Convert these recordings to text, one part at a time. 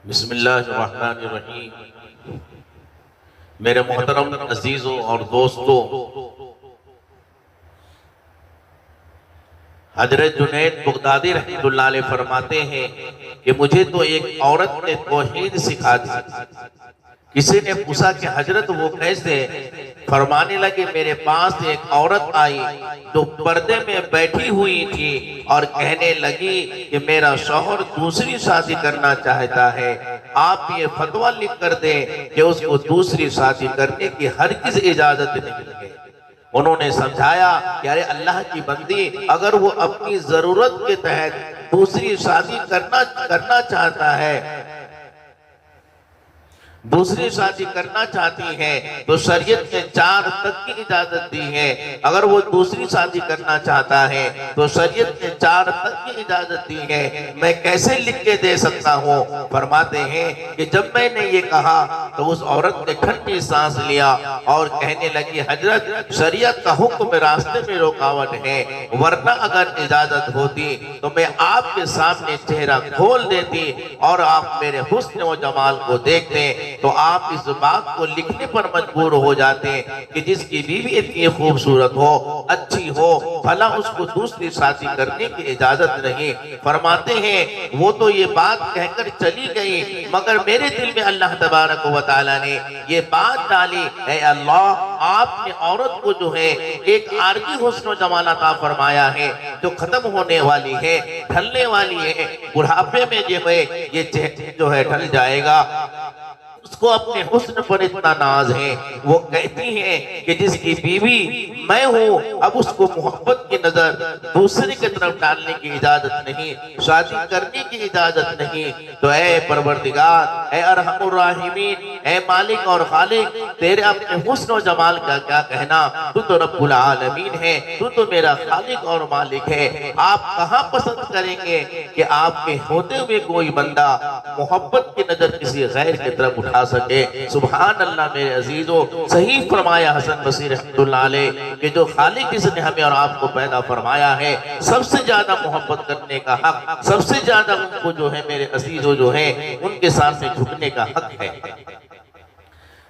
بسم اللہ الرحمن الرحیم۔ میرے محترم عزیزوں اور دوستوں، حضرت جنید بغدادی رحمۃ اللہ علیہ فرماتے ہیں کہ مجھے تو ایک عورت نے توحید سکھا دی۔ کسی نے پوچھا کہ حضرت وہ کیسے؟ فرمانے لگے میرے پاس ایک عورت آئی جو پردے میں بیٹھی ہوئی تھی اور کہنے لگی کہ میرا شوہر دوسری شادی کرنا چاہتا ہے، آپ یہ فتویٰ لکھ کر دیں کہ اس کو دوسری شادی کرنے کی ہرگز اجازت نہیں ہے۔ انہوں نے سمجھایا کہ ارے اللہ کی بندی، اگر وہ اپنی ضرورت کے تحت دوسری شادی کرنا چاہتا ہے، دوسری شادی کرنا چاہتی ہے تو شریعت نے 4 تک کی اجازت دی ہے۔ اگر وہ دوسری شادی کرنا چاہتا ہے تو شریعت نے 4 تک کی اجازت دی ہے، میں کیسے لکھ کے دے سکتا ہوں؟ فرماتے ہیں کہ جب میں نے یہ کہا تو اس عورت نے ٹھنڈی سانس لیا اور کہنے لگی حضرت شریعت کا حکم راستے میں رکاوٹ ہے، ورنہ اگر اجازت ہوتی تو میں آپ کے سامنے چہرہ کھول دیتی اور آپ میرے حسن و جمال کو دیکھتے تو آپ اس بات کو لکھنے پر مجبور ہو جاتے کہ جس کی بیوی اتنی خوبصورت ہو، اچھی ہو، بھلا اس کو دوسری شادی کرنے کی اجازت نہیں۔ فرماتے ہیں وہ تو یہ بات کہہ کر چلی گئی، مگر میرے دل میں اللہ تبارک و تعالیٰ نے یہ بات ڈالی، اے اللہ آپ نے عورت کو جو ہے ایک عارضی حسن و جمال عطا فرمایا ہے جو ختم ہونے والی ہے، ڈھلنے والی ہے، بڑھاپے میں جو ہے یہ چہرہ جو ہے ڈھل جائے گا۔ اس کو اپنے حسن پر اتنا ناز ہے، وہ کہتی ہیں کہ جس کی بیوی میں ہوں، اب اس کو محبت کی نظر دوسرے کی طرف ڈالنے کی اجازت نہیں، شادی کرنے کی اجازت نہیں۔ تو اے پروردگار، اے ارحم الراحمین، اے مالک اور خالق، تیرے اپنے حسن و جمال کا کیا کہنا؟ تو تو رب العالمین ہے، تو تو میرا خالق اور مالک ہے۔ آپ کہاں پسند کریں گے کہ آپ کے ہوتے ہوئے کوئی بندہ محبت کی نظر کسی غیر کی طرف اٹھا سکے؟ سبحان اللہ میرے عزیزوں، صحیح فرمایا حسن بصری رحمۃ اللہ علیہ کہ جو خالق جس نے ہمیں اور آپ کو پیدا فرمایا ہے، سب سے زیادہ محبت کرنے کا حق، سب سے زیادہ ان کو جو ہے میرے عزیزوں جو ہے ان کے سامنے جھکنے کا حق ہے۔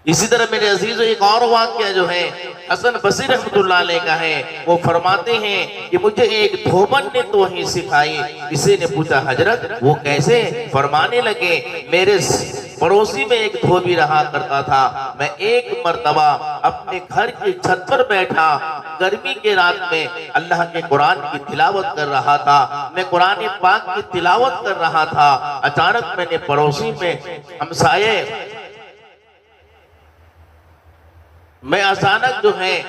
اسی طرح میرے عزیزوں ایک اور واقعہ جو ہے حسن بصری رحمۃ اللہ علیہ کا ہے، وہ فرماتے ہیں کہ مجھے ایک دھوبن نے توحید سکھائی۔ کسی نے پوچھا حضرت وہ کیسے؟ فرمانے لگے میرے پڑوسی میں ایک دھوبی رہا کرتا تھا، میں ایک مرتبہ اپنے گھر کی چھت پر بیٹھا، گرمی کے رات میں اللہ کے قرآن کی تلاوت کر رہا تھا، میں قرآن پاک کی تلاوت کر رہا تھا، اچانک میں نے پڑوسی میں ہمسائے میں اچانک جو ہے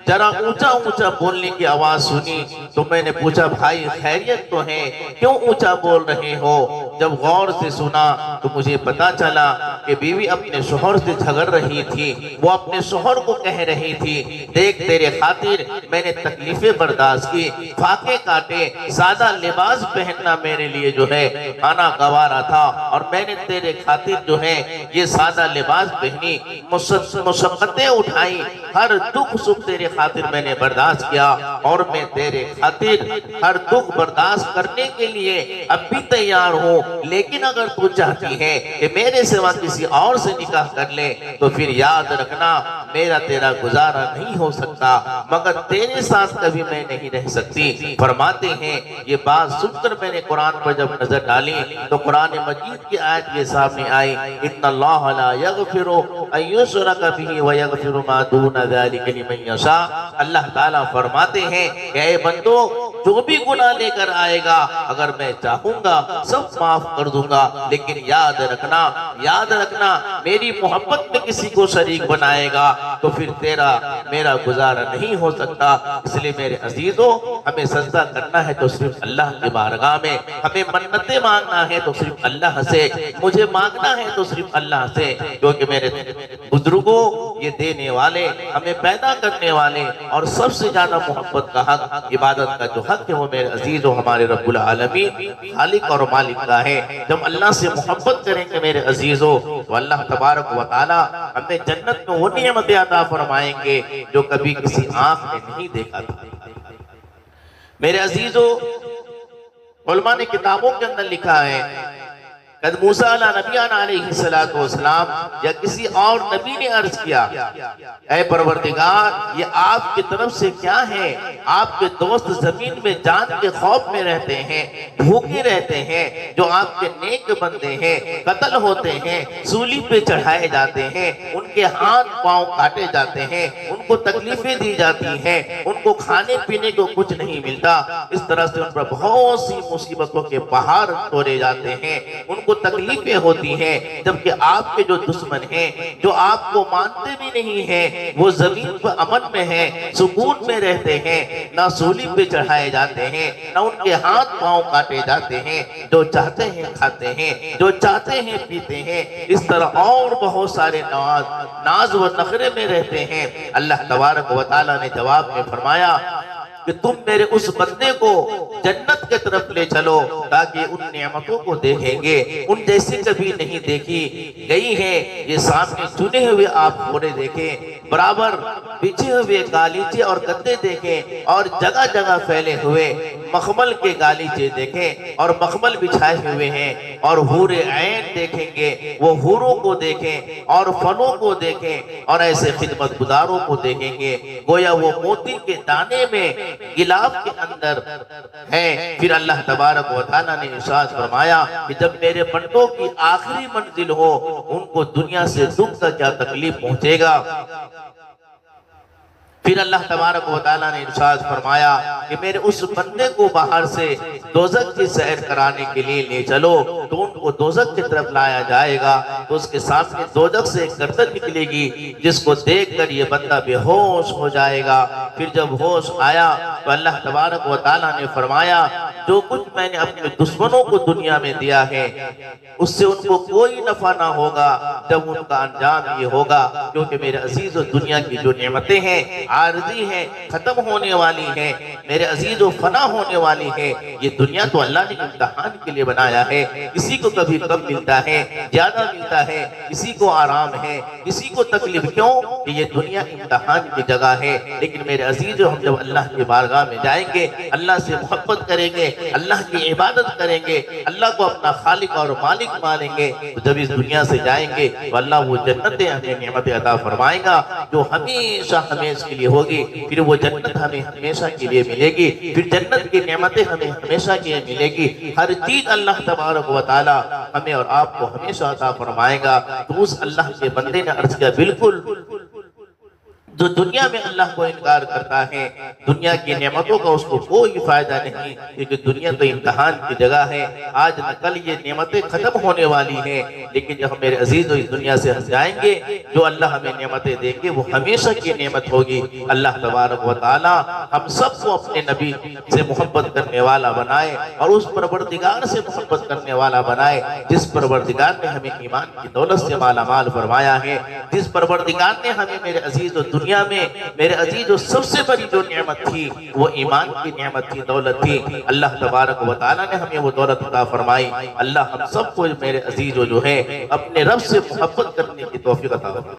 ذرا اونچا اونچا بولنے کی آواز سنی تو میں نے پوچھا بھائی خیریت تو ہے، کیوں اونچا بول رہے ہو؟ جب غور سے سنا تو مجھے پتا چلا کہ بیوی اپنے شوہر سے جھگڑ رہی تھی، وہ اپنے شوہر کو کہہ رہی تھی دیکھ تیرے خاطر میں نے تکلیفیں برداشت کی، فاقے کاٹے، سادہ لباس پہننا میرے لیے جو ہے آنا گوارا تھا، اور میں نے تیرے خاطر جو ہے یہ سادہ لباس پہنی، مشقتیں اٹھائی، ہر دکھ سکھ تیرے خاطر میں نے برداشت کیا، اور میں تیرے خاطر ہر دکھ برداشت کرنے کے لیے اب بھی تیار ہوں، لیکن اگر تو چاہتی ہے کہ میرے سوا کسی اور سے نکاح کر لے تو پھر یاد رکھنا میرا تیرا گزارا نہیں ہو سکتا، مگر تیرے ساتھ کبھی میں نہیں رہ سکتی۔ فرماتے ہیں یہ بات سن کر میں نے قرآن پر جب نظر ڈالی تو قرآن مجید کی آیت یہ سامنے آئی، ان اللہ لا یغفر ان یشرک بہ ویغفر ما دون ذلک لمن یشاء۔ اللہ تعالیٰ فرماتے ہیں کہ اے بندو جو بھی گناہ لے کر آئے گا اگر میں چاہوں گا سب معاف کر دوں گا، لیکن یاد رکھنا میری محبت میں کسی کو شریک بنائے گا تو پھر تیرا میرا گزارا نہیں ہو سکتا۔ اس لیے میرے عزیزوں ہمیں سجدہ کرنا ہے تو صرف اللہ کی بارگاہ میں، ہمیں منتیں مانگنا ہے تو صرف اللہ سے، مجھے مانگنا ہے تو صرف اللہ سے، کیونکہ میرے بزرگوں یہ دینے والے، ہمیں پیدا کرنے والے اور سب سے زیادہ محبت کا حق، عبادت کا جو حق ہے وہ میرے عزیزوں ہمارے رب العالمین خالق اور مالک کا ہے۔ جب اللہ سے محبت کریں گے میرے عزیزوں تو اللہ تبارک و تعالی ہمیں جنت میں وہ نعمتیں عطا فرمائیں گے جو کبھی کسی آنکھ نے نہیں دیکھا تھا۔ میرے عزیزوں علماء نے کتابوں کے اندر لکھا ہے قد موسیٰ علیہ السلام یا کسی اور نبی نے عرض کیا اے پروردگار یہ آپ کی طرف سے کیا ہے؟ آپ کے دوست زمین میں جان کے خوف میں رہتے ہیں، بھوکے رہتے ہیں، جو آپ کے نیک بندے ہیں قتل ہوتے ہیں، سولی پہ چڑھائے جاتے ہیں، ان کے ہاتھ پاؤں کاٹے جاتے ہیں، ان کو تکلیفیں دی جاتی ہیں، ان کو کھانے پینے کو کچھ نہیں ملتا، اس طرح سے ان پر بہت سی مصیبتوں کے پہاڑ توڑے جاتے ہیں، ان کو تکلیفیں ہوتی ہیں، جبکہ آپ کے جو دشمن ہیں جو آپ کو مانتے بھی نہیں ہیں وہ زمین پر امن میں ہیں، سکون میں رہتے ہیں، نہ سولی پہ چڑھائے جاتے ہیں، نہ ان کے ہاتھ پاؤں کاٹے جاتے ہیں، جو چاہتے ہیں کھاتے ہیں، جو چاہتے ہیں پیتے ہیں، اس طرح اور بہت سارے ناز و نخرے میں رہتے ہیں۔ اللہ تبارک و تعالیٰ نے جواب میں فرمایا کہ تم میرے اس بندے کو جنت کے طرف لے چلو تاکہ ان نعمتوں کو دیکھیں گے، ان جیسی کبھی نہیں دیکھی گئی ہیں۔ یہ سامنے چنے ہوئے آپ پورے دیکھیں، برابر بچھے ہوئے گالیچے اور گدے دیکھیں، اور جگہ جگہ پھیلے ہوئے مخمل کے گالیچے دیکھیں اور مخمل بچھائے ہوئے ہیں، اور حور عین دیکھیں گے، وہ حوروں کو دیکھیں اور فنوں کو دیکھیں اور ایسے خدمت گزاروں کو دیکھیں گے گویا وہ موتی کے دانے میں گلاف کے اندر ہیں۔ پھر اللہ تبارک و تعالیٰ نے ارشاد فرمایا کہ جب میرے بندوں کی آخری منزل ہو ان کو دنیا سے دکھ کا کیا تکلیف پہنچے گا۔ پھر اللہ تبارک و تعالیٰ نے ارشاد فرمایا کہ میرے اس بندے کو باہر سے دوزخ کی سیر کرانے کے لیے لے چلو، تو ان کو دوزخ کی طرف لایا جائے گا تو اس کے سامنے دوزخ سے ایک گردن نکلے گی جس کو دیکھ کر یہ بندہ بے ہوش ہو جائے گا۔ پھر جب ہوش آیا تو اللہ تبارک و تعالیٰ نے فرمایا جو کچھ میں نے اپنے دشمنوں کو دنیا میں دیا ہے اس سے ان کو کوئی نفع نہ ہوگا جب ان کا انجام یہ ہوگا، کیونکہ میرے عزیز و دنیا کی جو نعمتیں ہیں عارضی ہیں، ختم ہونے والی ہیں، میرے عزیز و فنا ہونے والی ہیں۔ یہ دنیا تو اللہ نے امتحان کے لیے بنایا ہے، کسی کو کبھی کم ملتا ہے، زیادہ ملتا ہے، کسی کو آرام ہے، کسی کو تکلیف، کیوں کہ یہ دنیا امتحان کی جگہ ہے۔ لیکن میرے عزیز ہم جب اللہ کی بارگاہ میں جائیں گے، اللہ سے محبت کریں گے، اللہ کی عبادت کریں گے، اللہ کو اپنا خالق اور مالک مانیں گے، تو جب اس دنیا سے جائیں گے تو اللہ وہ جنتیں ہمیں نعمتیں عطا فرمائے گا جو ہمیشہ ہمیشہ کے لیے ہوگی۔ پھر وہ جنت ہمیں ہمیشہ کے لیے ملے گی، پھر جنت کی نعمتیں ہمیں ہمیشہ کے لیے ملے گی۔ ہر چیز اللہ تبارک و تعالی ہمیں اور آپ کو ہمیشہ عطا فرمائے گا۔ تو اس اللہ کے بندے نے عرض کیا بالکل جو دنیا میں اللہ کو انکار کرتا ہے دنیا کی نعمتوں کا اس کو کوئی فائدہ نہیں، کیونکہ دنیا تو امتحان کی جگہ ہے۔ آج نہ کل یہ نعمتیں ختم ہونے والی ہیں، لیکن جب میرے عزیز اس دنیا سے ہم جائیں گے جو اللہ ہمیں نعمتیں دیں گے وہ ہمیشہ کی نعمت ہوگی۔ اللہ تبارک و تعالی ہم سب کو اپنے نبی سے محبت کرنے والا بنائے اور اس پروردگار سے محبت کرنے والا بنائے جس پروردگار نے ہمیں ایمان کی دولت سے مالا مال فرمایا ہے، جس پروردگار نے ہمیں میرے عزیز دنیا میں میرے عزیز سب سے بڑی جو نعمت تھی وہ ایمان کی نعمت تھی، دولت تھی۔ اللہ تبارک و تعالیٰ نے ہمیں وہ دولت عطا فرمائی۔ اللہ ہم سب کو میرے عزیز جو ہے اپنے رب سے محبت کرنے کی توفیق عطا فرمائے۔